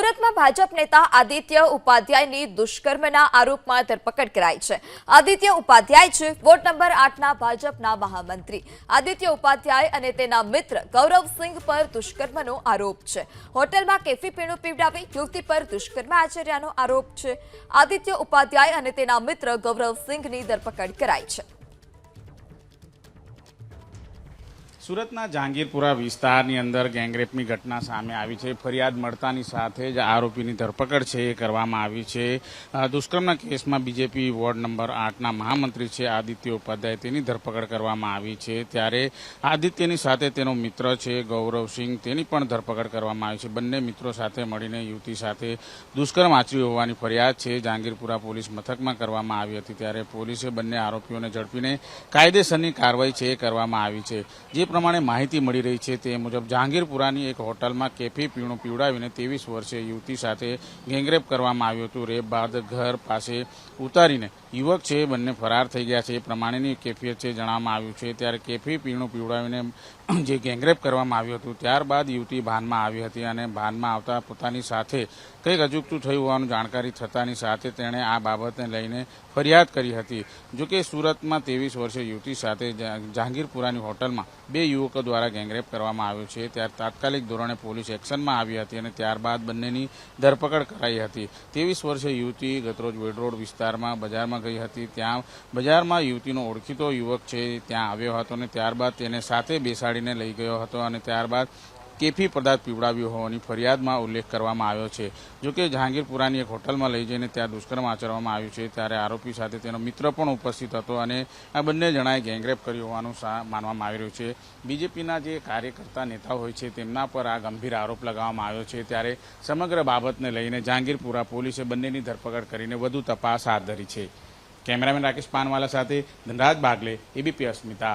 સુરતમાં ભાજપ નેતા આદિત્ય ઉપાધ્યાયની દુષ્કર્મના આરોપમાં ધરપકડ કરાઈ છે। આદિત્ય ઉપાધ્યાય છે વોર્ડ નંબર 8ના ભાજપના મહામંત્રી। આદિત્ય ઉપાધ્યાય અને તેના મિત્ર ગૌરવસિંહ પર દુષ્કર્મનો આરોપ છે। હોટલમાં કેફી પીણું પીવડાવી યુવતી પર દુષ્કર્મ આચર્યાનો આરોપ છે। આદિત્ય ઉપાધ્યાય અને તેના મિત્ર ગૌરવસિંહની ધરપકડ કરાઈ છે। સુરતના જહાંગીરપુરા વિસ્તારની અંદર ગેંગરેપની ઘટના સામે આવી છે। ફરિયાદ મળતાની સાથે જ આરોપીની ધરપકડ છે એ કરવામાં આવી છે। દુષ્કર્મના કેસમાં બીજેપી વોર્ડ નંબર 8ના મહામંત્રી છે આદિત્ય ઉપાધ્યાય, તેની ધરપકડ કરવામાં આવી છે। ત્યારે આદિત્યની સાથે તેનો મિત્ર છે ગૌરવસિંહ, તેની પણ ધરપકડ કરવામાં આવી છે। બંને મિત્રો સાથે મળીને યુવતી સાથે દુષ્કર્મ આચર્યું હોવાની ફરિયાદ છે જહાંગીરપુરા પોલીસ મથકમાં કરવામાં આવી હતી। ત્યારે પોલીસે બંને આરોપીઓને ઝડપીને કાયદેસરની કાર્યવાહી છે એ કરવામાં આવી છે। જે પ્રમાણે માહિતી મળી રહી છે તે મુજબ જહાંગીરપુરાની એક હોટલમાં કેફી પીણું પીવડાવીને 23 વર્ષીય યુવતી સાથે ગેંગરેપ કરવામાં આવ્યું હતું। રેપ બાદ ઘર પાસે ઉતારીને યુવક છે બંને ફરાર થઈ ગયા છે એ પ્રમાણેની કેફિયત છે જણાવવામાં આવ્યું છે। ત્યારે કેફી પીણું પીવડાવીને જે ગેંગરેપ કરવામાં આવ્યું હતું ત્યારબાદ યુવતી ભાનમાં આવી હતી અને ભાનમાં આવતા પોતાની સાથે કંઈક અજુગતું થયું હોવાનું જાણકારી થતાની સાથે તેણે આ બાબતને લઈને ફરિયાદ કરી હતી। જોકે સુરતમાં 23 વર્ષીય યુવતી સાથે જહાંગીરપુરાની હોટલમાં બે યુવકો દ્વારા ગેંગરેપ કરવામાં આવ્યો છે। ત્યારે તાત્કાલિક ધોરણે પોલીસ એક્શનમાં આવી હતી અને ત્યારબાદ બંનેની ધરપકડ કરાઈ હતી। 23 વર્ષીય યુવતી ગતરોજ વેડ રોડ વિસ્તારમાં બજારમાં ગઈ હતી। ત્યાં બજારમાં યુવતીનો ઓળખીતો યુવક છે ત્યાં આવ્યો હતો અને ત્યારબાદ તેને સાથે બેસાડીને લઈ ગયો હતો અને ત્યારબાદ કેફી પદાર્થ પીવડાવ્યો હોવાની ફરિયાદમાં ઉલ્લેખ કરવામાં આવ્યો છે। જોકે જહાંગીરપુરાની એક હોટલમાં લઈ જઈને ત્યાં દુષ્કર્મ આચરવામાં આવ્યું છે ત્યારે આરોપી સાથે તેનો મિત્ર પણ ઉપસ્થિત હતો અને આ બંને જણાએ ગેંગરેપ કર્યું હોવાનું માનવામાં આવી રહ્યું છે। બીજેપીના જે કાર્યકર્તા નેતા હોય છે તેમના પર આ ગંભીર આરોપ લગાવવામાં આવ્યો છે। ત્યારે સમગ્ર બાબતને લઈને જહાંગીરપુરા પોલીસે બંનેની ધરપકડ કરીને વધુ તપાસ હાથ ધરી છે। કેમેરામેન રાકેશ પાનવાલા સાથે ધનરાજ બાગલે, એબીપી અસ્મિતા।